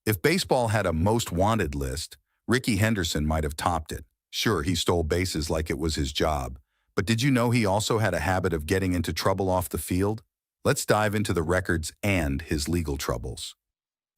If baseball had a most wanted list, Rickey Henderson might have topped it. Sure, he stole bases like it was his job, but did you know he also had a habit of getting into trouble off the field? Let's dive into the records and his legal troubles.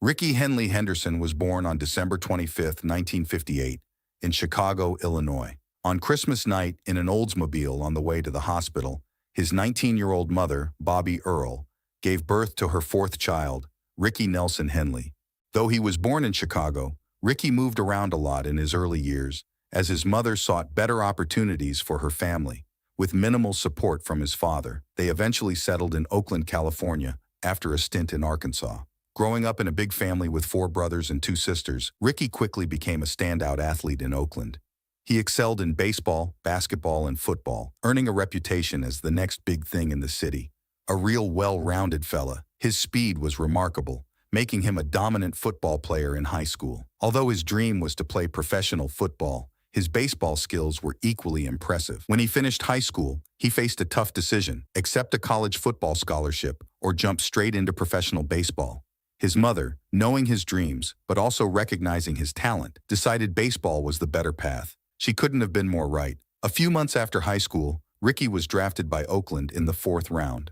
Rickey Henley Henderson was born on December 25, 1958, in Chicago, Illinois. On Christmas night, in an Oldsmobile on the way to the hospital, his 19-year-old mother, Bobby Earl, gave birth to her fourth child, Rickey Nelson Henley. Though he was born in Chicago, Rickey moved around a lot in his early years, as his mother sought better opportunities for her family. With minimal support from his father, they eventually settled in Oakland, California, after a stint in Arkansas. Growing up in a big family with 4 brothers and 2 sisters, Rickey quickly became a standout athlete in Oakland. He excelled in baseball, basketball, and football, earning a reputation as the next big thing in the city. A real well-rounded fella, his speed was remarkable, making him a dominant football player in high school. Although his dream was to play professional football, his baseball skills were equally impressive. When he finished high school, he faced a tough decision: accept a college football scholarship or jump straight into professional baseball. His mother, knowing his dreams but also recognizing his talent, decided baseball was the better path. She couldn't have been more right. A few months after high school, Rickey was drafted by Oakland in the 4th round.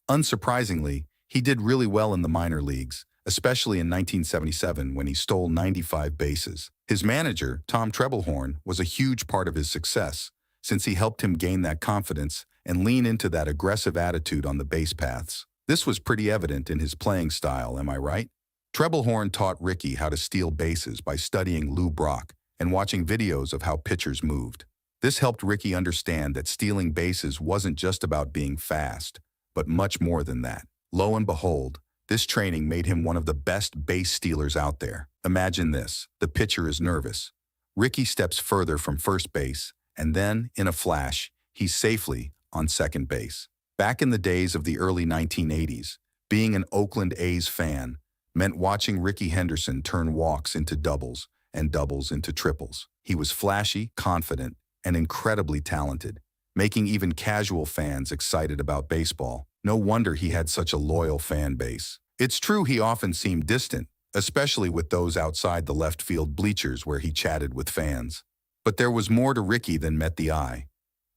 Unsurprisingly, he did really well in the minor leagues, especially in 1977 when he stole 95 bases. His manager, Tom Trebelhorn, was a huge part of his success, since he helped him gain that confidence and lean into that aggressive attitude on the base paths. This was pretty evident in his playing style, am I right? Trebelhorn taught Rickey how to steal bases by studying Lou Brock and watching videos of how pitchers moved. This helped Rickey understand that stealing bases wasn't just about being fast, but much more than that. Lo and behold, this training made him one of the best base stealers out there. Imagine this: the pitcher is nervous. Rickey steps further from first base, and then, in a flash, he's safely on second base. Back in the days of the early 1980s, being an Oakland A's fan meant watching Rickey Henderson turn walks into doubles and doubles into triples. He was flashy, confident, and incredibly talented, making even casual fans excited about baseball. No wonder he had such a loyal fan base. It's true he often seemed distant, especially with those outside the left field bleachers where he chatted with fans. But there was more to Rickey than met the eye.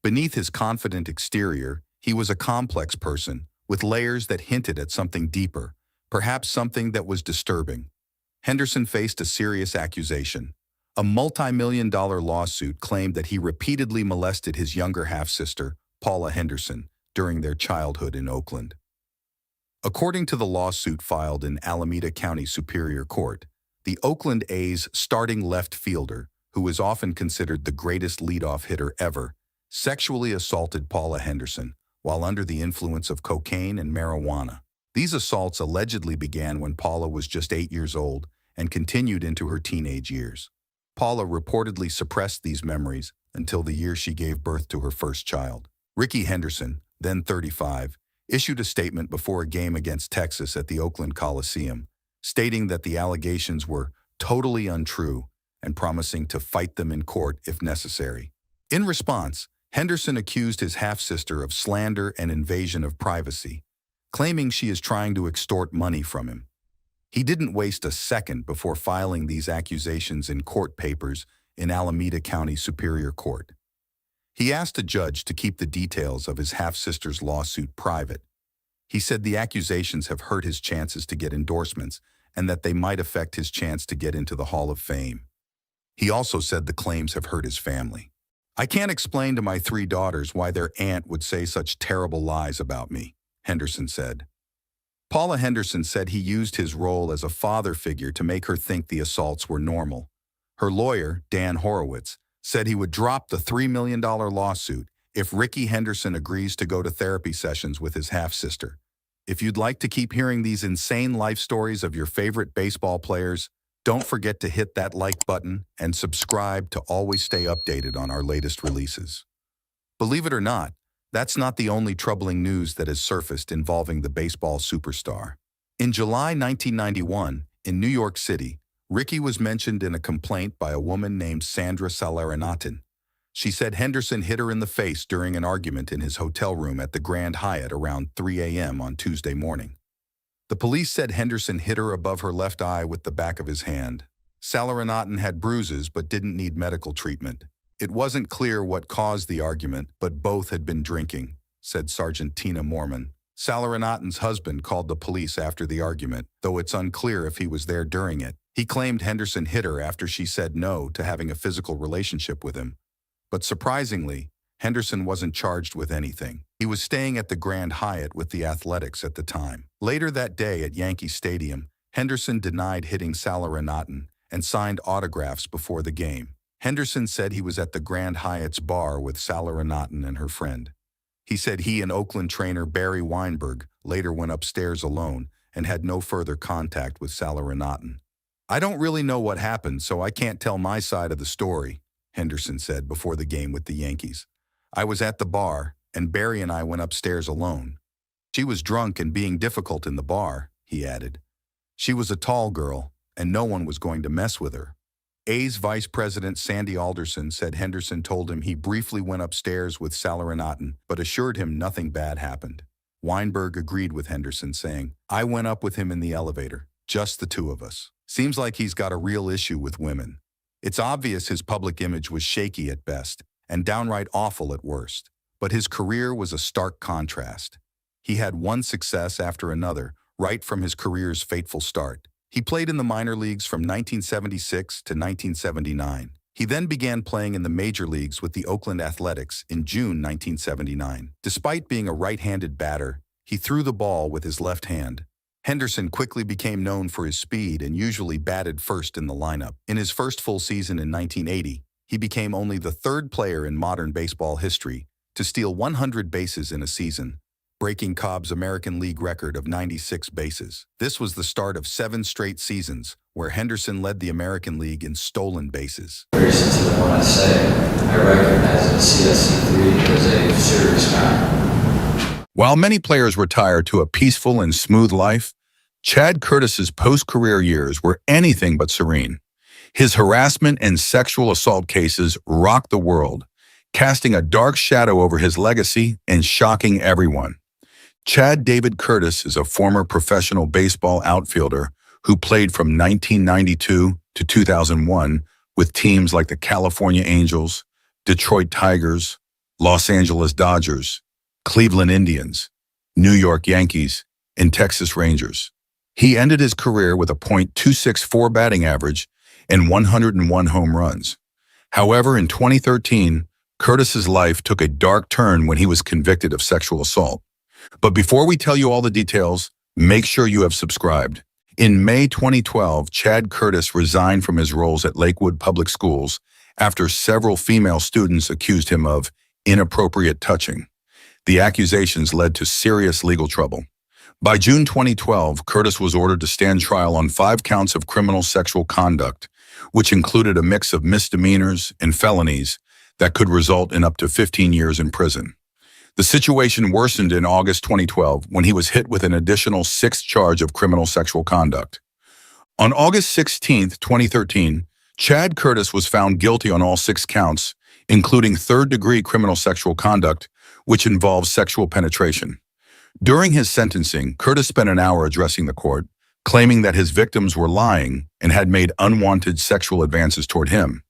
Beneath his confident exterior, he was a complex person, with layers that hinted at something deeper, perhaps something that was disturbing. Henderson faced a serious accusation. A multi-million-dollar lawsuit claimed that he repeatedly molested his younger half-sister, Paula Henderson, during their childhood in Oakland. According to the lawsuit filed in Alameda County Superior Court, the Oakland A's starting left fielder, who is often considered the greatest leadoff hitter ever, sexually assaulted Paula Henderson while under the influence of cocaine and marijuana. These assaults allegedly began when Paula was just 8 years old and continued into her teenage years. Paula reportedly suppressed these memories until the year she gave birth to her first child. Rickey Henderson, then 35, issued a statement before a game against Texas at the Oakland Coliseum, stating that the allegations were totally untrue and promising to fight them in court if necessary. In response, Henderson accused his half-sister of slander and invasion of privacy, claiming she is trying to extort money from him. He didn't waste a second before filing these accusations in court papers in Alameda County Superior Court. He asked a judge to keep the details of his half-sister's lawsuit private. He said the accusations have hurt his chances to get endorsements and that they might affect his chance to get into the Hall of Fame. He also said the claims have hurt his family. "I can't explain to my 3 daughters why their aunt would say such terrible lies about me," Henderson said. Paula Henderson said he used his role as a father figure to make her think the assaults were normal. Her lawyer, Dan Horowitz, said he would drop the $3 million lawsuit if Rickey Henderson agrees to go to therapy sessions with his half-sister. If you'd like to keep hearing these insane life stories of your favorite baseball players, don't forget to hit that like button and subscribe to always stay updated on our latest releases. Believe it or not, that's not the only troubling news that has surfaced involving the baseball superstar. In July 1991, in New York City, Rickey was mentioned in a complaint by a woman named Sandra Salarinatin. She said Henderson hit her in the face during an argument in his hotel room at the Grand Hyatt around 3 a.m. on Tuesday morning. The police said Henderson hit her above her left eye with the back of his hand. Salleranauten had bruises but didn't need medical treatment. It wasn't clear what caused the argument, but both had been drinking, said Sergeant Tina Mormon. Salleranauten's husband called the police after the argument, though it's unclear if he was there during it. He claimed Henderson hit her after she said no to having a physical relationship with him. But surprisingly, Henderson wasn't charged with anything. He was staying at the Grand Hyatt with the Athletics at the time. Later that day at Yankee Stadium, Henderson denied hitting Salleranauten and signed autographs before the game. Henderson said he was at the Grand Hyatt's bar with Salleranauten and her friend. He said he and Oakland trainer Barry Weinberg later went upstairs alone and had no further contact with Salleranauten. "I don't really know what happened, so I can't tell my side of the story," Henderson said before the game with the Yankees. "I was at the bar, and Barry and I went upstairs alone. She was drunk and being difficult in the bar," he added. "She was a tall girl, and no one was going to mess with her." A's Vice President Sandy Alderson said Henderson told him he briefly went upstairs with Salleranauten, but assured him nothing bad happened. Weinberg agreed with Henderson, saying, "I went up with him in the elevator, just the two of us. Seems like he's got a real issue with women. It's obvious his public image was shaky at best and downright awful at worst, but his career was a stark contrast. He had one success after another, right from his career's fateful start. He played in the minor leagues from 1976 to 1979. He then began playing in the major leagues with the Oakland Athletics in June 1979. Despite being a right-handed batter, he threw the ball with his left hand. Henderson quickly became known for his speed and usually batted first in the lineup. In his first full season in 1980, he became only the third player in modern baseball history to steal 100 bases in a season, breaking Cobb's American League record of 96 bases. This was the start of 7 straight seasons, where Henderson led the American League in stolen bases. Very sensitive when I say I recognize that CSC3 is a serious crime. While many players retired to a peaceful and smooth life, Chad Curtis's post-career years were anything but serene. His harassment and sexual assault cases rocked the world, casting a dark shadow over his legacy and shocking everyone. Chad David Curtis is a former professional baseball outfielder who played from 1992 to 2001 with teams like the California Angels, Detroit Tigers, Los Angeles Dodgers, Cleveland Indians, New York Yankees, and Texas Rangers. He ended his career with a .264 batting average and 101 home runs. However, in 2013, Curtis's life took a dark turn when he was convicted of sexual assault. But before we tell you all the details, make sure you have subscribed. In May 2012, Chad Curtis resigned from his roles at Lakewood Public Schools after several female students accused him of inappropriate touching. The accusations led to serious legal trouble. By June 2012, Curtis was ordered to stand trial on 5 counts of criminal sexual conduct, which included a mix of misdemeanors and felonies that could result in up to 15 years in prison. The situation worsened in August 2012 when he was hit with an additional 6th charge of criminal sexual conduct. On August 16, 2013, Chad Curtis was found guilty on all 6 counts, including 3rd-degree criminal sexual conduct, which involves sexual penetration. During his sentencing, Curtis spent an hour addressing the court, claiming that his victims were lying and had made unwanted sexual advances toward him.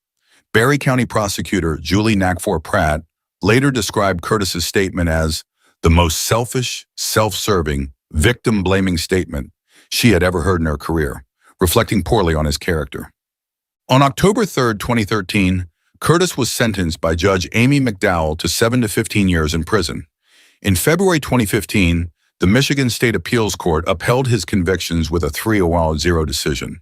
Barry County prosecutor Julie Nakfor Pratt later described Curtis's statement as the most selfish, self-serving, victim-blaming statement she had ever heard in her career, reflecting poorly on his character. On October 3, 2013, Curtis was sentenced by Judge Amy McDowell to 7 to 15 years in prison. In February 2015, the Michigan State Appeals Court upheld his convictions with a 3-0 decision.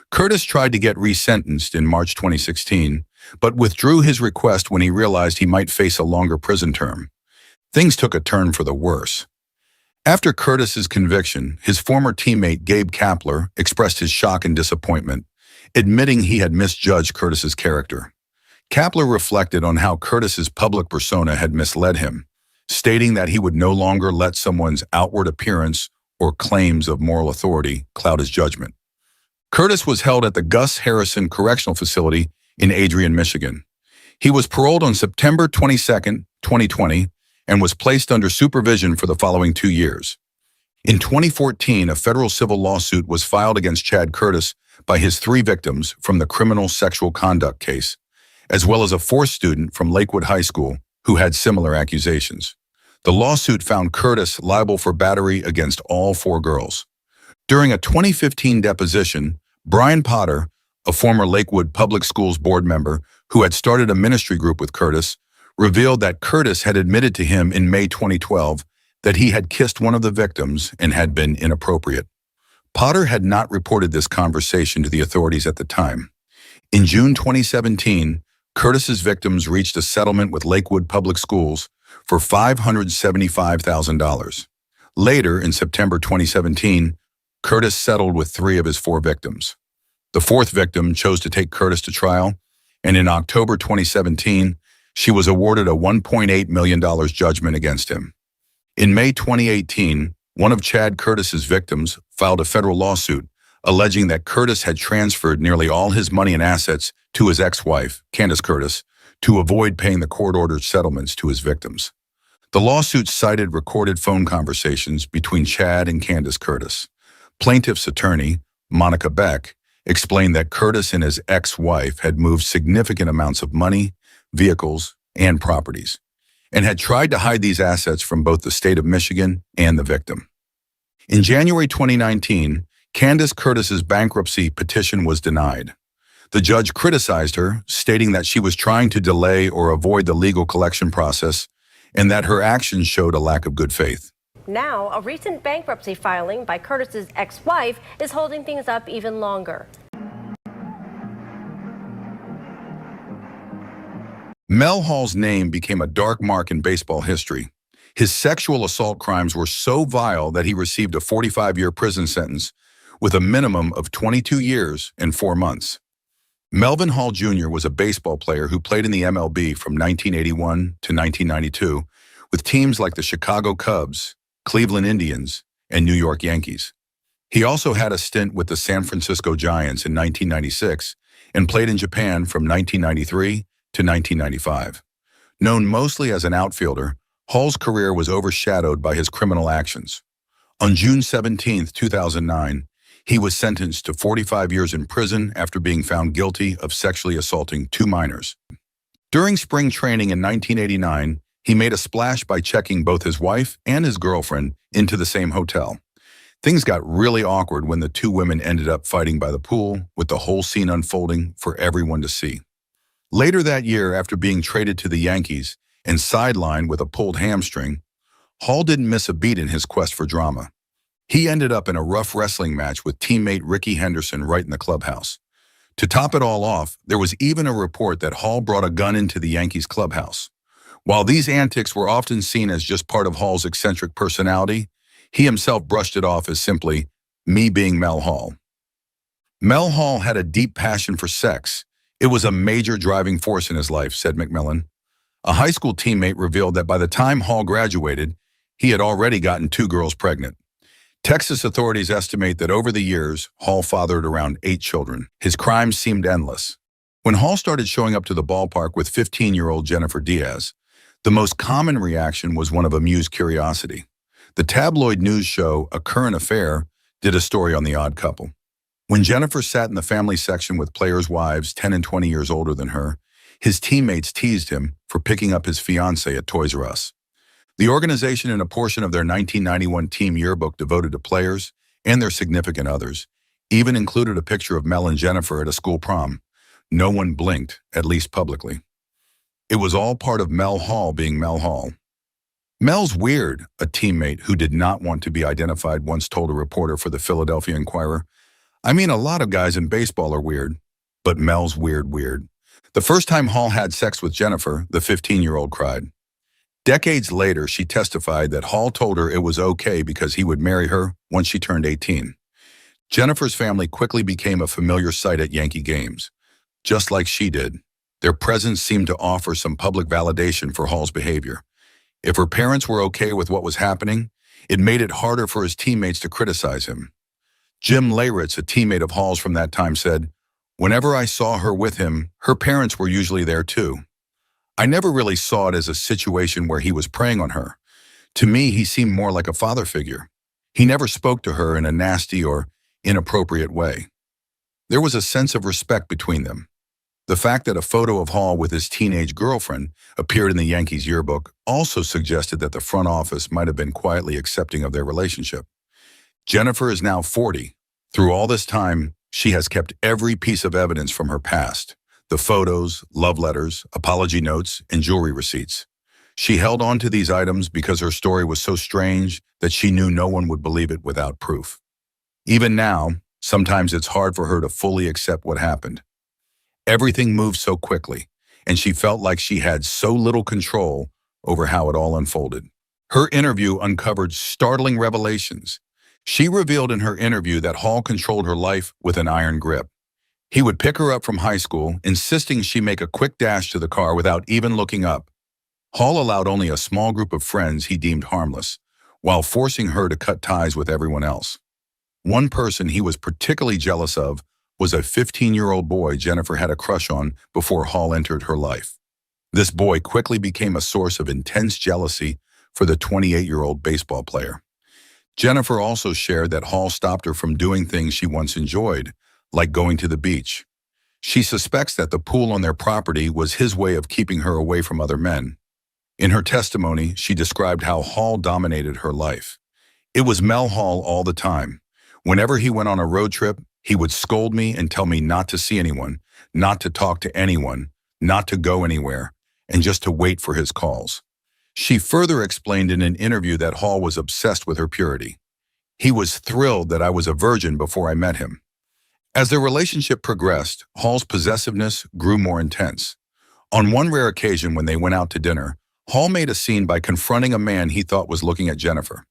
Curtis tried to get resentenced in March 2016, but withdrew his request when he realized he might face a longer prison term. Things took a turn for the worse. After Curtis's conviction, his former teammate Gabe Kapler expressed his shock and disappointment, admitting he had misjudged Curtis's character. Kapler reflected on how Curtis's public persona had misled him, stating that he would no longer let someone's outward appearance or claims of moral authority cloud his judgment. Curtis was held at the Gus Harrison Correctional Facility in Adrian, Michigan. He was paroled on September 22, 2020, and was placed under supervision for the following 2 years. In 2014, a federal civil lawsuit was filed against Chad Curtis by his 3 victims from the criminal sexual conduct case, as well as a 4th student from Lakewood High School who had similar accusations. The lawsuit found Curtis liable for battery against all 4 girls. During a 2015 deposition, Brian Potter, a former Lakewood Public Schools board member who had started a ministry group with Curtis, revealed that Curtis had admitted to him in May 2012 that he had kissed one of the victims and had been inappropriate. Potter had not reported this conversation to the authorities at the time. In June 2017, Curtis's victims reached a settlement with Lakewood Public Schools for $575,000. Later, in September 2017, Curtis settled with 3 of his 4 victims. The 4th victim chose to take Curtis to trial, and in October 2017, she was awarded a $1.8 million judgment against him. In May 2018, one of Chad Curtis's victims filed a federal lawsuit alleging that Curtis had transferred nearly all his money and assets to his ex-wife, Candace Curtis, to avoid paying the court-ordered settlements to his victims. The lawsuit cited recorded phone conversations between Chad and Candace Curtis. Plaintiff's attorney, Monica Beck, explained that Curtis and his ex-wife had moved significant amounts of money, vehicles, and properties, and had tried to hide these assets from both the state of Michigan and the victim. In January 2019, Candace Curtis's bankruptcy petition was denied. The judge criticized her, stating that she was trying to delay or avoid the legal collection process and that her actions showed a lack of good faith. Now, a recent bankruptcy filing by Curtis's ex-wife is holding things up even longer. Mel Hall's name became a dark mark in baseball history. His sexual assault crimes were so vile that he received a 45-year prison sentence with a minimum of 22 years and 4 months. Melvin Hall Jr. was a baseball player who played in the MLB from 1981 to 1992 with teams like the Chicago Cubs, Cleveland Indians, and New York Yankees. He also had a stint with the San Francisco Giants in 1996 and played in Japan from 1993 to 1995. Known mostly as an outfielder, Hall's career was overshadowed by his criminal actions. On June 17, 2009, he was sentenced to 45 years in prison after being found guilty of sexually assaulting 2 minors. During spring training in 1989, he made a splash by checking both his wife and his girlfriend into the same hotel. Things got really awkward when the 2 women ended up fighting by the pool, with the whole scene unfolding for everyone to see. Later that year, after being traded to the Yankees and sidelined with a pulled hamstring, Hall didn't miss a beat in his quest for drama. He ended up in a rough wrestling match with teammate Rickey Henderson right in the clubhouse. To top it all off, there was even a report that Hall brought a gun into the Yankees clubhouse. While these antics were often seen as just part of Hall's eccentric personality, he himself brushed it off as simply, "me being Mel Hall." Mel Hall had a deep passion for sex. It was a major driving force in his life, said McMillan. A high school teammate revealed that by the time Hall graduated, he had already gotten 2 girls pregnant. Texas authorities estimate that over the years, Hall fathered around 8 children. His crimes seemed endless. When Hall started showing up to the ballpark with 15-year-old Jennifer Diaz, the most common reaction was one of amused curiosity. The tabloid news show A Current Affair did a story on the odd couple. When Jennifer sat in the family section with players' wives 10 and 20 years older than her, his teammates teased him for picking up his fiancée at Toys R Us. The organization, in a portion of their 1991 team yearbook devoted to players and their significant others, even included a picture of Mel and Jennifer at a school prom. No one blinked, at least publicly. It was all part of Mel Hall being Mel Hall. "Mel's weird," a teammate who did not want to be identified once told a reporter for the Philadelphia Inquirer. "I mean, a lot of guys in baseball are weird, but Mel's weird. The first time Hall had sex with Jennifer, the 15-year-old cried. Decades later, she testified that Hall told her it was okay because he would marry her once she turned 18. Jennifer's family quickly became a familiar sight at Yankee games. Just like she did, their presence seemed to offer some public validation for Hall's behavior. If her parents were okay with what was happening, it made it harder for his teammates to criticize him. Jim Leyritz, a teammate of Hall's from that time, said, "Whenever I saw her with him, her parents were usually there too. I never really saw it as a situation where he was preying on her. To me, he seemed more like a father figure. He never spoke to her in a nasty or inappropriate way. There was a sense of respect between them. The fact that a photo of Hall with his teenage girlfriend appeared in the Yankees yearbook also suggested that the front office might have been quietly accepting of their relationship. Jennifer is now 40. Through all this time, she has kept every piece of evidence from her past: the photos, love letters, apology notes, and jewelry receipts. She held on to these items because her story was so strange that she knew no one would believe it without proof. Even now, sometimes it's hard for her to fully accept what happened. Everything moved so quickly, and she felt like she had so little control over how it all unfolded. Her interview uncovered startling revelations. She revealed in her interview that Hall controlled her life with an iron grip. He would pick her up from high school, insisting she make a quick dash to the car without even looking up. Hall allowed only a small group of friends he deemed harmless, while forcing her to cut ties with everyone else. One person he was particularly jealous of was a 15-year-old boy Jennifer had a crush on before Hall entered her life. This boy quickly became a source of intense jealousy for the 28-year-old baseball player. Jennifer also shared that Hall stopped her from doing things she once enjoyed, like going to the beach. She suspects that the pool on their property was his way of keeping her away from other men. In her testimony, she described how Hall dominated her life. It was Mel Hall all the time. Whenever he went on a road trip, he would scold me and tell me not to see anyone, not to talk to anyone, not to go anywhere, and just to wait for his calls. She further explained in an interview that Hall was obsessed with her purity. He was thrilled that I was a virgin before I met him. As their relationship progressed, Hall's possessiveness grew more intense. On one rare occasion when they went out to dinner, Hall made a scene by confronting a man he thought was looking at Jennifer.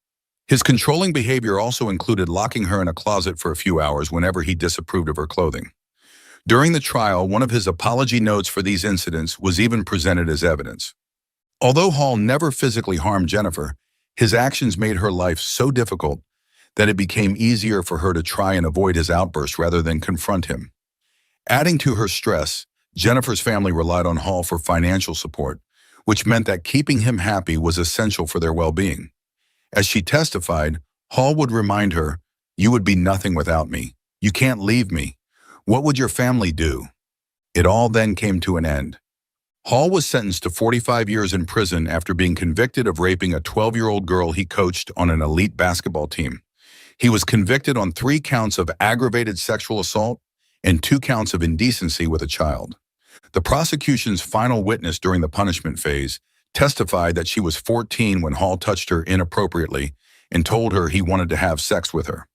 His controlling behavior also included locking her in a closet for a few hours whenever he disapproved of her clothing. During the trial, one of his apology notes for these incidents was even presented as evidence. Although Hall never physically harmed Jennifer, his actions made her life so difficult that it became easier for her to try and avoid his outbursts rather than confront him. Adding to her stress, Jennifer's family relied on Hall for financial support, which meant that keeping him happy was essential for their well-being. As she testified, Hall would remind her, "You would be nothing without me. You can't leave me. What would your family do?" It all then came to an end. Hall was sentenced to 45 years in prison after being convicted of raping a 12-year-old girl he coached on an elite basketball team. He was convicted on 3 counts of aggravated sexual assault and 2 counts of indecency with a child. The prosecution's final witness during the punishment phase testified that she was 14 when Hall touched her inappropriately and told her he wanted to have sex with her.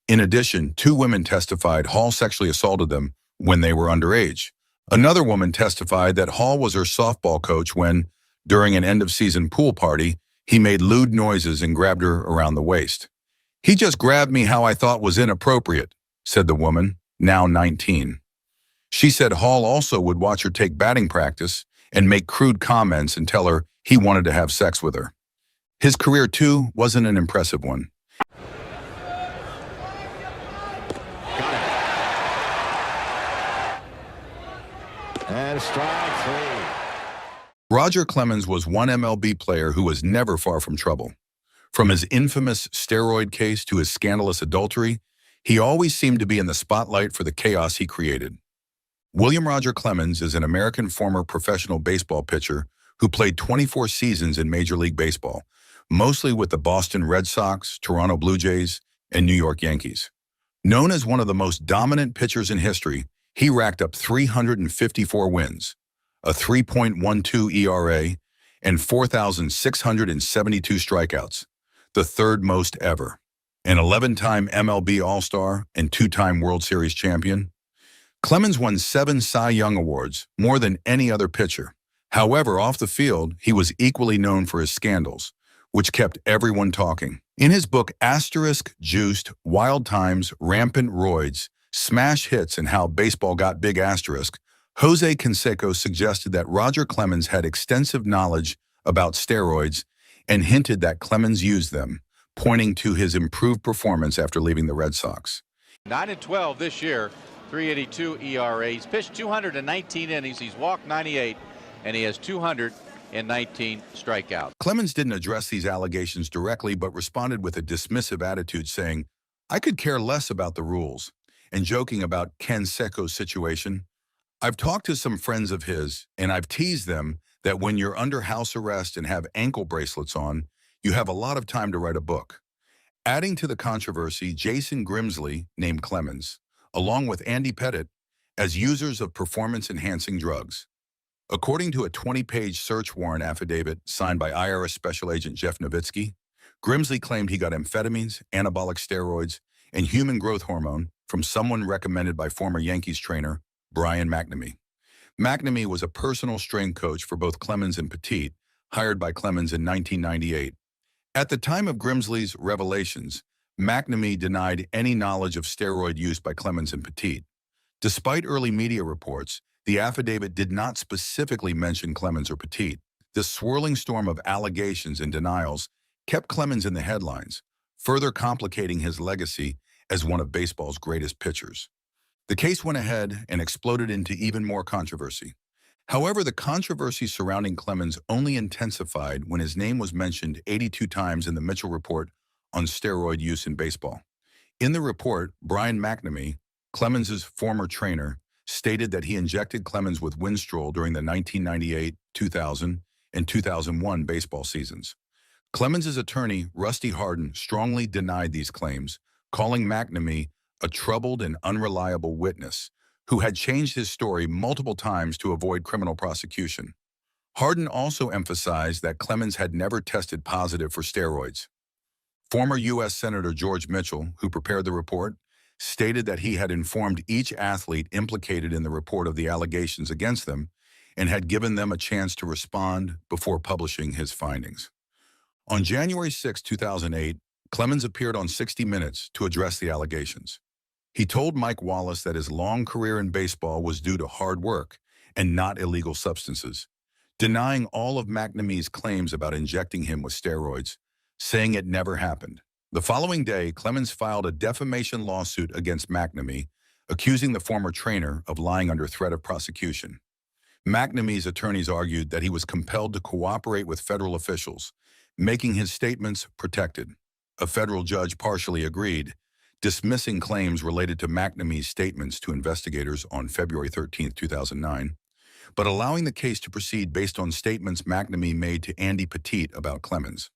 In addition, 2 women testified Hall sexually assaulted them when they were underage. Another woman testified that Hall was her softball coach when, during an end-of-season pool party, he made lewd noises and grabbed her around the waist. "He just grabbed me how I thought was inappropriate," said the woman, now 19. She said Hall also would watch her take batting practice and make crude comments and tell her he wanted to have sex with her. His career, too, wasn't an impressive one. And strike 3. Roger Clemens was one MLB player who was never far from trouble. From his infamous steroid case to his scandalous adultery, he always seemed to be in the spotlight for the chaos he created. William Roger Clemens is an American former professional baseball pitcher who played 24 seasons in Major League Baseball, mostly with the Boston Red Sox, Toronto Blue Jays, and New York Yankees. Known as one of the most dominant pitchers in history, he racked up 354 wins, a 3.12 ERA, and 4,672 strikeouts, the third most ever. An 11-time MLB All-Star and 2-time World Series champion, Clemens won 7 Cy Young Awards, more than any other pitcher. However, off the field, he was equally known for his scandals, which kept everyone talking. In his book Asterisk Juiced, Wild Times, Rampant Roids, Smash Hits and How Baseball Got Big Asterisk, Jose Canseco suggested that Roger Clemens had extensive knowledge about steroids and hinted that Clemens used them, pointing to his improved performance after leaving the Red Sox. 9-12 this year, 3.82 ERA. He's pitched 219 innings. He's walked 98, and he has 200 and 19 strikeouts. Clemens didn't address these allegations directly, but responded with a dismissive attitude, saying, "I could care less about the rules," and joking about Ken Secco's situation. "I've talked to some friends of his, and I've teased them that when you're under house arrest and have ankle bracelets on, you have a lot of time to write a book." Adding to the controversy, Jason Grimsley named Clemens, along with Andy Pettit, as users of performance-enhancing drugs. According to a 20-page search warrant affidavit signed by IRS Special Agent Jeff Nowitzki, Grimsley claimed he got amphetamines, anabolic steroids, and human growth hormone from someone recommended by former Yankees trainer Brian McNamee. McNamee was a personal strength coach for both Clemens and Petit, hired by Clemens in 1998. At the time of Grimsley's revelations, McNamee denied any knowledge of steroid use by Clemens and Petit. Despite early media reports, the affidavit did not specifically mention Clemens or Petit. This swirling storm of allegations and denials kept Clemens in the headlines, further complicating his legacy as one of baseball's greatest pitchers. The case went ahead and exploded into even more controversy. However, the controversy surrounding Clemens only intensified when his name was mentioned 82 times in the Mitchell Report on steroid use in baseball. In the report, Brian McNamee, Clemens's former trainer, stated that he injected Clemens with Winstrol during the 1998, 2000, and 2001 baseball seasons. Clemens's attorney, Rusty Hardin, strongly denied these claims, calling McNamee a troubled and unreliable witness who had changed his story multiple times to avoid criminal prosecution. Hardin also emphasized that Clemens had never tested positive for steroids. Former U.S. Senator George Mitchell, who prepared the report, stated that he had informed each athlete implicated in the report of the allegations against them and had given them a chance to respond before publishing his findings. On January 6, 2008, Clemens appeared on 60 Minutes to address the allegations. He told Mike Wallace that his long career in baseball was due to hard work and not illegal substances, denying all of McNamee's claims about injecting him with steroids, saying it never happened. The following day, Clemens filed a defamation lawsuit against McNamee, accusing the former trainer of lying under threat of prosecution. McNamee's attorneys argued that he was compelled to cooperate with federal officials, making his statements protected. A federal judge partially agreed, dismissing claims related to McNamee's statements to investigators on February 13, 2009, but allowing the case to proceed based on statements McNamee made to Andy Petit about Clemens.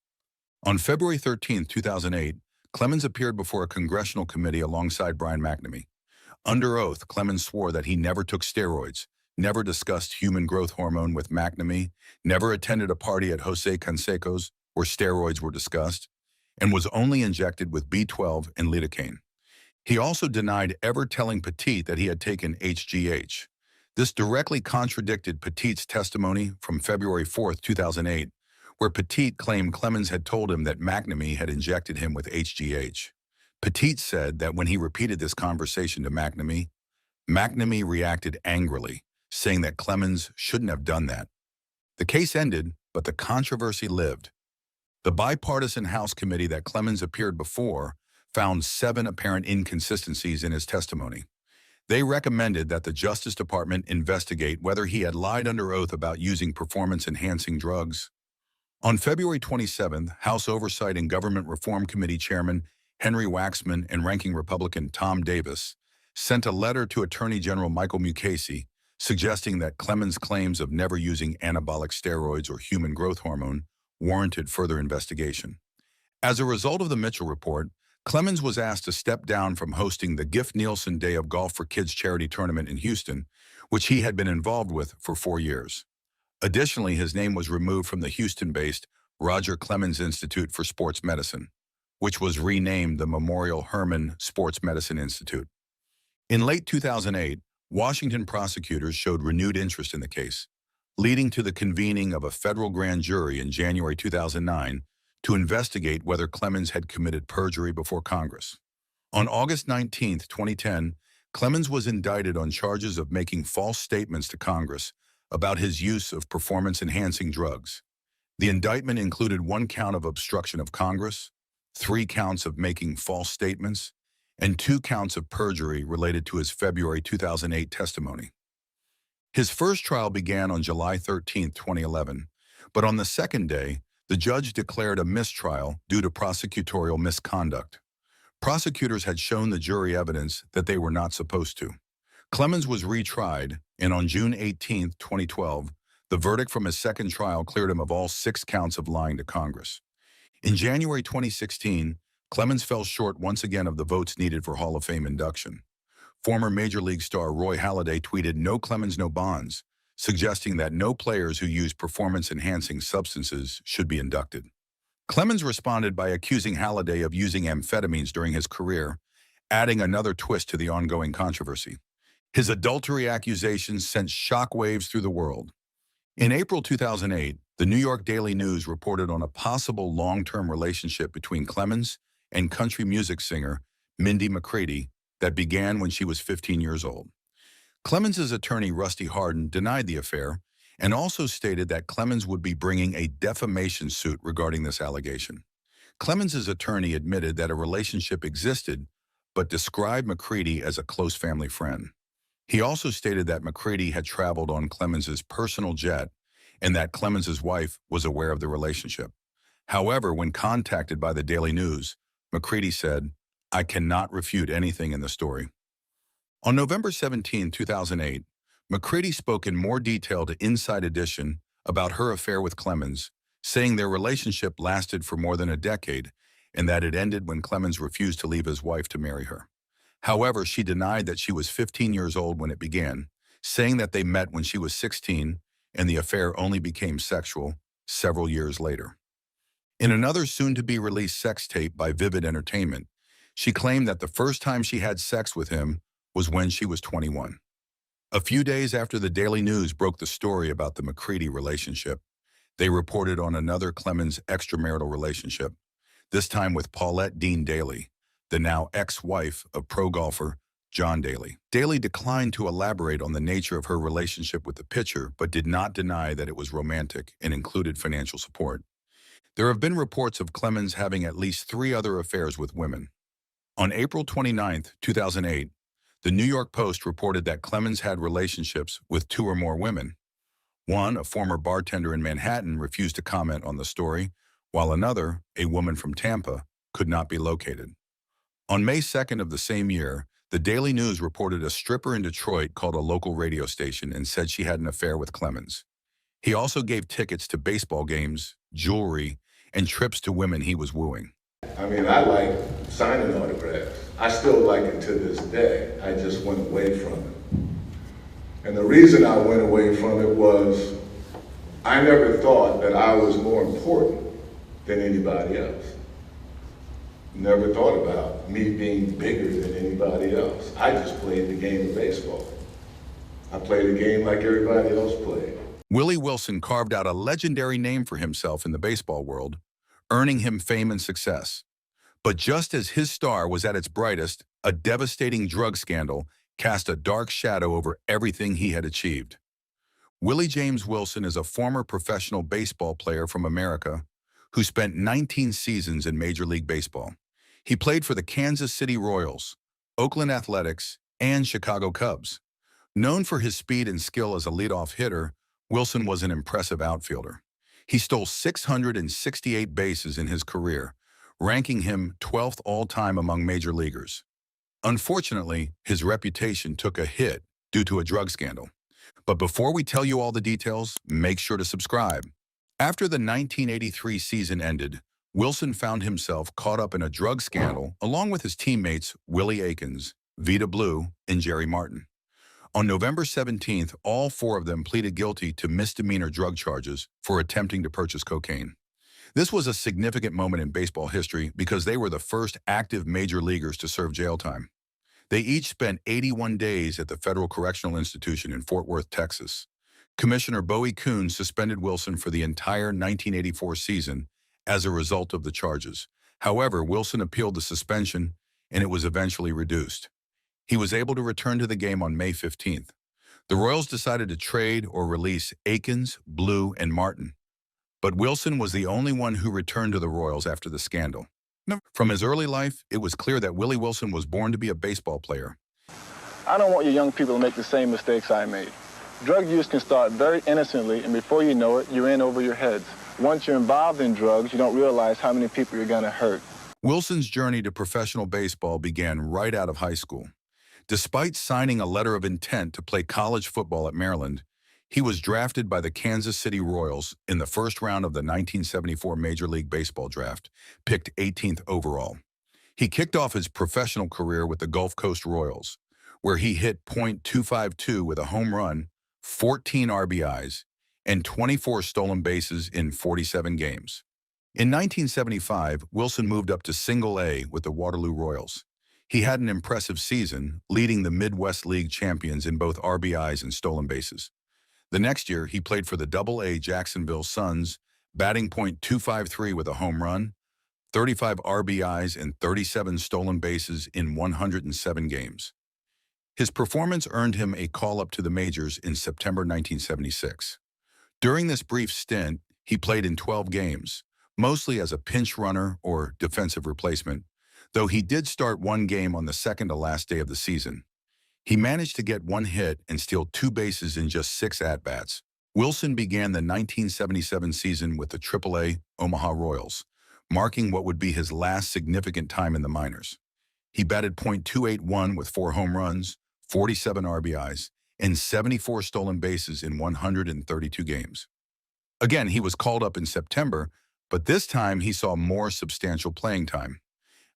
On February 13, 2008, Clemens appeared before a congressional committee alongside Brian McNamee. Under oath, Clemens swore that he never took steroids, never discussed human growth hormone with McNamee, never attended a party at Jose Canseco's where steroids were discussed, and was only injected with B12 and lidocaine. He also denied ever telling Petit that he had taken HGH. This directly contradicted Petit's testimony from February 4, 2008, where Petit claimed Clemens had told him that McNamee had injected him with HGH. Petit said that when he repeated this conversation to McNamee, McNamee reacted angrily, saying that Clemens shouldn't have done that. The case ended, but the controversy lived. The bipartisan House committee that Clemens appeared before found 7 apparent inconsistencies in his testimony. They recommended that the Justice Department investigate whether he had lied under oath about using performance-enhancing drugs. On February 27, House Oversight and Government Reform Committee Chairman Henry Waxman and Ranking Republican Tom Davis sent a letter to Attorney General Michael Mukasey suggesting that Clemens' claims of never using anabolic steroids or human growth hormone warranted further investigation. As a result of the Mitchell Report, Clemens was asked to step down from hosting the Gift Nielsen Day of Golf for Kids charity tournament in Houston, which he had been involved with for 4 years. Additionally, his name was removed from the Houston-based Roger Clemens Institute for Sports Medicine, which was renamed the Memorial Hermann Sports Medicine Institute. In late 2008, Washington prosecutors showed renewed interest in the case, leading to the convening of a federal grand jury in January 2009 to investigate whether Clemens had committed perjury before Congress. On August 19, 2010, Clemens was indicted on charges of making false statements to Congress about his use of performance-enhancing drugs. The indictment included 1 count of obstruction of Congress, 3 counts of making false statements, and 2 counts of perjury related to his February 2008 testimony. His first trial began on July 13, 2011, But on the second day, the judge declared a mistrial due to prosecutorial misconduct. Prosecutors had shown the jury evidence that they were not supposed to. Clemens was retried, and on June 18, 2012, the verdict from his second trial cleared him of all 6 counts of lying to Congress. In January 2016, Clemens fell short once again of the votes needed for Hall of Fame induction. Former Major League star Roy Halladay tweeted, "No Clemens, no bonds," suggesting that no players who use performance-enhancing substances should be inducted. Clemens responded by accusing Halladay of using amphetamines during his career, adding another twist to the ongoing controversy. His adultery accusations sent shockwaves through the world. In April 2008, the New York Daily News reported on a possible long-term relationship between Clemens and country music singer Mindy McCready that began when she was 15 years old. Clemens's attorney Rusty Hardin denied the affair and also stated that Clemens would be bringing a defamation suit regarding this allegation. Clemens's attorney admitted that a relationship existed, but described McCready as a close family friend. He also stated that McCready had traveled on Clemens's personal jet and that Clemens's wife was aware of the relationship. However, when contacted by the Daily News, McCready said, "I cannot refute anything in the story." On November 17, 2008, McCready spoke in more detail to Inside Edition about her affair with Clemens, saying their relationship lasted for more than a decade and that it ended when Clemens refused to leave his wife to marry her. However, she denied that she was 15 years old when it began, saying that they met when she was 16 and the affair only became sexual several years later. In another soon-to-be-released sex tape by Vivid Entertainment, she claimed that the first time she had sex with him was when she was 21. A few days after the Daily News broke the story about the McCready relationship, they reported on another Clemens extramarital relationship, this time with Paulette Dean Daly, the now ex-wife of pro golfer John Daly. Daly declined to elaborate on the nature of her relationship with the pitcher, but did not deny that it was romantic and included financial support. There have been reports of Clemens having at least 3 other affairs with women. On April 29, 2008, the New York Post reported that Clemens had relationships with 2 or more women. One, a former bartender in Manhattan, refused to comment on the story, while another, a woman from Tampa, could not be located. On May 2nd of the same year, the Daily News reported a stripper in Detroit called a local radio station and said she had an affair with Clemens. He also gave tickets to baseball games, jewelry, and trips to women he was wooing. I mean, I like signing autographs. I still like it to this day. I just went away from it. And the reason I went away from it was I never thought that I was more important than anybody else. Never thought about me being bigger than anybody else. I just played the game of baseball. I played the game like everybody else played. Willie Wilson carved out a legendary name for himself in the baseball world, earning him fame and success. But just as his star was at its brightest, a devastating drug scandal cast a dark shadow over everything he had achieved. Willie James Wilson is a former professional baseball player from America who spent 19 seasons in Major League Baseball. He played for the Kansas City Royals, Oakland Athletics, and Chicago Cubs. Known for his speed and skill as a leadoff hitter, Wilson was an impressive outfielder. He stole 668 bases in his career, ranking him 12th all-time among major leaguers. Unfortunately, his reputation took a hit due to a drug scandal. But before we tell you all the details, make sure to subscribe. After the 1983 season ended, Wilson found himself caught up in a drug scandal along with his teammates Willie Aikens, Vita Blue, and Jerry Martin. On November 17th, all 4 of them pleaded guilty to misdemeanor drug charges for attempting to purchase cocaine. This was a significant moment in baseball history because they were the first active major leaguers to serve jail time. They each spent 81 days at the Federal Correctional Institution in Fort Worth, Texas. Commissioner Bowie Kuhn suspended Wilson for the entire 1984 season as a result of the charges. However, Wilson appealed the suspension, and it was eventually reduced. He was able to return to the game on May 15th. The Royals decided to trade or release Aikens, Blue, and Martin. But Wilson was the only one who returned to the Royals after the scandal. From his early life, it was clear that Willie Wilson was born to be a baseball player. I don't want your young people to make the same mistakes I made. Drug use can start very innocently, and before you know it, you're in over your heads. Once you're involved in drugs, you don't realize how many people you're going to hurt. Wilson's journey to professional baseball began right out of high school. Despite signing a letter of intent to play college football at Maryland, he was drafted by the Kansas City Royals in the first round of the 1974 Major League Baseball draft, picked 18th overall. He kicked off his professional career with the Gulf Coast Royals, where he hit .252 with a home run, 14 RBIs, and 24 stolen bases in 47 games. In 1975, Wilson moved up to Single A with the Waterloo Royals. He had an impressive season, leading the Midwest League champions in both RBIs and stolen bases. The next year, he played for the Double-A Jacksonville Suns, batting .253 with a home run, 35 RBIs, and 37 stolen bases in 107 games. His performance earned him a call-up to the majors in September 1976. During this brief stint, he played in 12 games, mostly as a pinch runner or defensive replacement, though he did start one game on the second-to-last day of the season. He managed to get one hit and steal 2 bases in just 6 at-bats. Wilson began the 1977 season with the Triple-A Omaha Royals, marking what would be his last significant time in the minors. He batted .281 with 4 home runs, 47 RBIs, and 74 stolen bases in 132 games. Again, he was called up in September, but this time he saw more substantial playing time,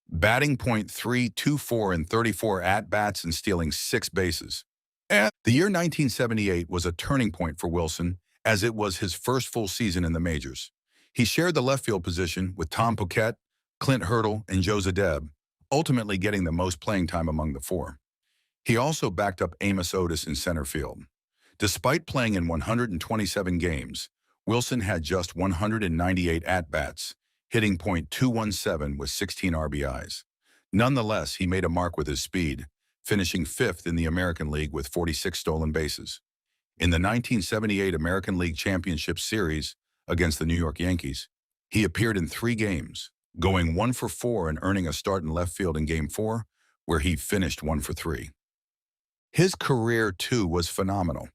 batting .324 in 34 at-bats and stealing 6 bases. And the year 1978 was a turning point for Wilson, as it was his first full season in the majors. He shared the left field position with Tom Poquette, Clint Hurdle, and Joe Zadeb, ultimately getting the most playing time among the 4. He also backed up Amos Otis in center field. Despite playing in 127 games, Wilson had just 198 at-bats, hitting .217 with 16 RBIs. Nonetheless, he made a mark with his speed, finishing 5th in the American League with 46 stolen bases. In the 1978 American League Championship Series against the New York Yankees, he appeared in 3 games, going 1 for 4 and earning a start in left field in Game 4, where he finished 1 for 3. His career, too, was phenomenal.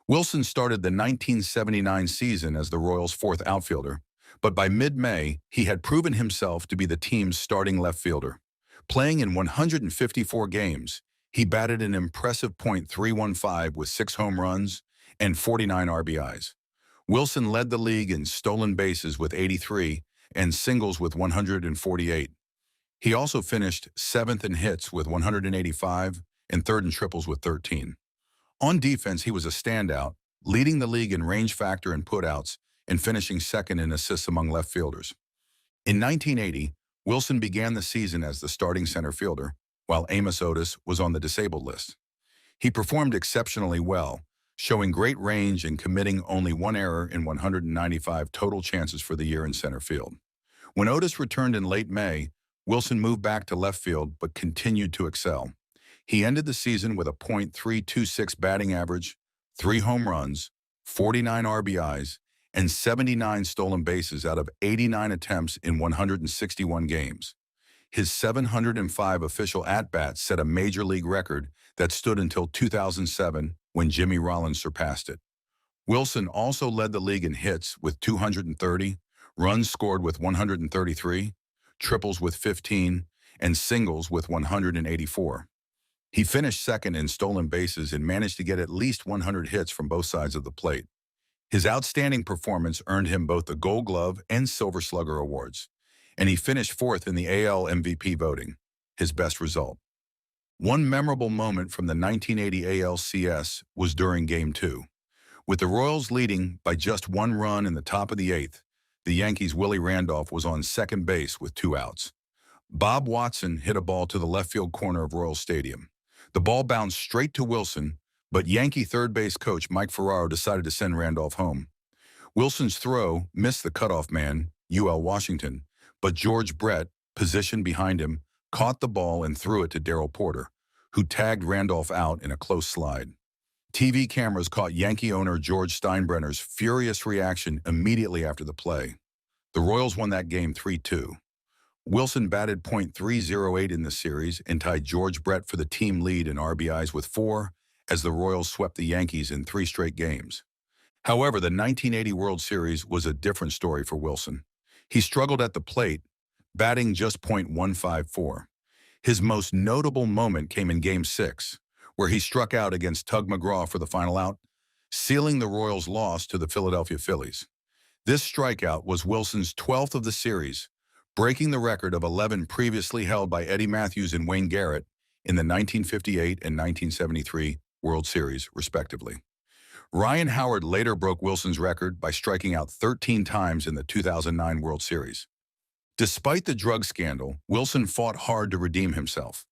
Wilson started the 1979 season as the Royals' 4th outfielder, but by mid-May, he had proven himself to be the team's starting left fielder. Playing in 154 games, he batted an impressive .315 with 6 home runs and 49 RBIs. Wilson led the league in stolen bases with 83 and singles with 148. He also finished 7th in hits with 185 and 3rd in triples with 13. On defense, he was a standout, leading the league in range factor and putouts and finishing 2nd in assists among left fielders. In 1980, Wilson began the season as the starting center fielder, while Amos Otis was on the disabled list. He performed exceptionally well, showing great range and committing only 1 error in 195 total chances for the year in center field. When Otis returned in late May, Wilson moved back to left field but continued to excel. He ended the season with a .326 batting average, 3 home runs, 49 RBIs, and 79 stolen bases out of 89 attempts in 161 games. His 705 official at-bats set a major league record that stood until 2007 when Jimmy Rollins surpassed it. Wilson also led the league in hits with 230, runs scored with 133, triples with 15, and singles with 184. He finished 2nd in stolen bases and managed to get at least 100 hits from both sides of the plate. His outstanding performance earned him both the Gold Glove and Silver Slugger awards, and he finished 4th in the AL MVP voting, his best result. One memorable moment from the 1980 ALCS was during Game 2. With the Royals leading by just 1 run in the top of the 8th, the Yankees' Willie Randolph was on second base with 2 outs. Bob Watson hit a ball to the left field corner of Royal Stadium. The ball bounced straight to Wilson, but Yankee third base coach Mike Ferraro decided to send Randolph home. Wilson's throw missed the cutoff man, UL Washington, but George Brett, positioned behind him, caught the ball and threw it to Darrell Porter, who tagged Randolph out in a close slide. TV cameras caught Yankee owner George Steinbrenner's furious reaction immediately after the play. The Royals won that game 3-2. Wilson batted .308 in the series and tied George Brett for the team lead in RBIs with 4 as the Royals swept the Yankees in 3 straight games. However, the 1980 World Series was a different story for Wilson. He struggled at the plate, batting just .154. His most notable moment came in Game 6, where he struck out against Tug McGraw for the final out, sealing the Royals' loss to the Philadelphia Phillies. This strikeout was Wilson's 12th of the series, breaking the record of 11 previously held by Eddie Matthews and Wayne Garrett in the 1958 and 1973 World Series, respectively. Ryan Howard later broke Wilson's record by striking out 13 times in the 2009 World Series. Despite the drug scandal, Wilson fought hard to redeem himself.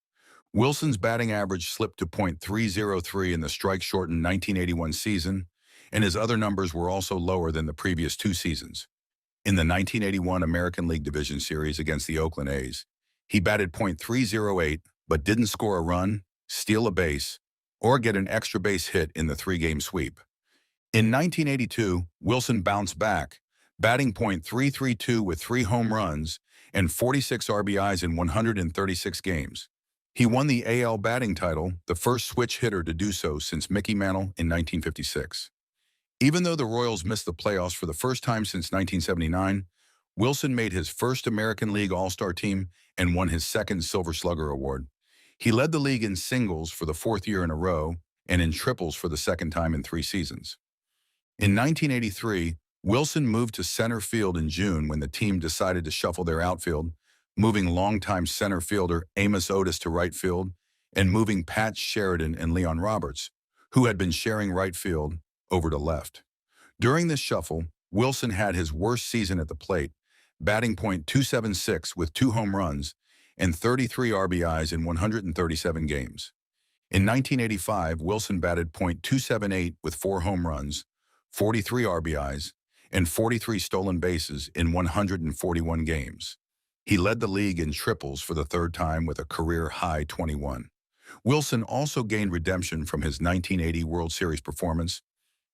Wilson's batting average slipped to .303 in the strike-shortened 1981 season, and his other numbers were also lower than the previous 2 seasons. In the 1981 American League Division Series against the Oakland A's, he batted .308 but didn't score a run, steal a base, or get an extra base hit in the 3-game sweep. In 1982, Wilson bounced back, batting .332 with 3 home runs and 46 RBIs in 136 games. He won the AL batting title, the first switch hitter to do so since Mickey Mantle in 1956. Even though the Royals missed the playoffs for the first time since 1979, Wilson made his first American League All-Star team and won his second Silver Slugger Award. He led the league in singles for the 4th year in a row and in triples for the second time in 3 seasons. In 1983, Wilson moved to center field in June when the team decided to shuffle their outfield, moving longtime center fielder Amos Otis to right field and moving Pat Sheridan and Leon Roberts, who had been sharing right field, over to left. During this shuffle, Wilson had his worst season at the plate, batting .276 with 2 home runs and 33 RBIs in 137 games. In 1985, Wilson batted .278 with 4 home runs, 43 RBIs, and 43 stolen bases in 141 games. He led the league in triples for the 3rd time with a career-high 21. Wilson also gained redemption from his 1980 World Series performance,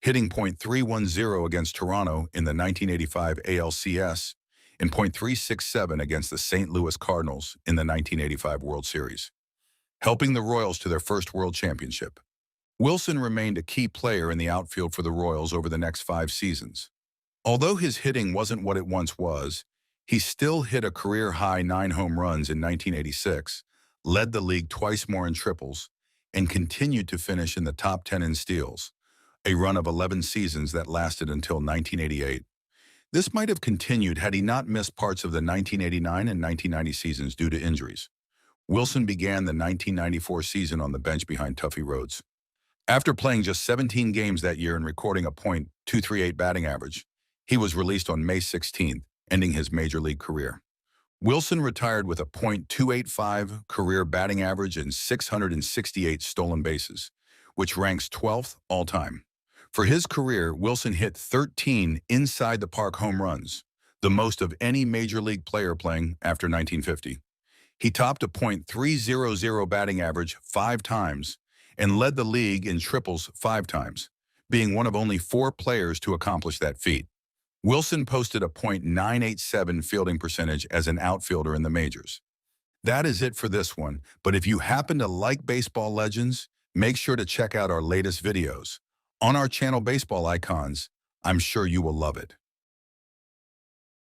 hitting .310 against Toronto in the 1985 ALCS and .367 against the St. Louis Cardinals in the 1985 World Series, helping the Royals to their first World Championship. Wilson remained a key player in the outfield for the Royals over the next 5 seasons. Although his hitting wasn't what it once was, he still hit a career-high 9 home runs in 1986, led the league twice more in triples, and continued to finish in the top 10 in steals, a run of 11 seasons that lasted until 1988. This might have continued had he not missed parts of the 1989 and 1990 seasons due to injuries. Wilson began the 1994 season on the bench behind Tuffy Rhodes. After playing just 17 games that year and recording a .238 batting average, he was released on May 16th, ending his major league career. Wilson retired with a .285 career batting average and 668 stolen bases, which ranks 12th all-time. For his career, Wilson hit 13 inside-the-park home runs, the most of any major league player playing after 1950. He topped a .300 batting average 5 times and led the league in triples 5 times, being one of only 4 players to accomplish that feat. Wilson posted a .987 fielding percentage as an outfielder in the majors. That is it for this one, but if you happen to like baseball legends, make sure to check out our latest videos. On our channel Baseball Icons, I'm sure you will love it.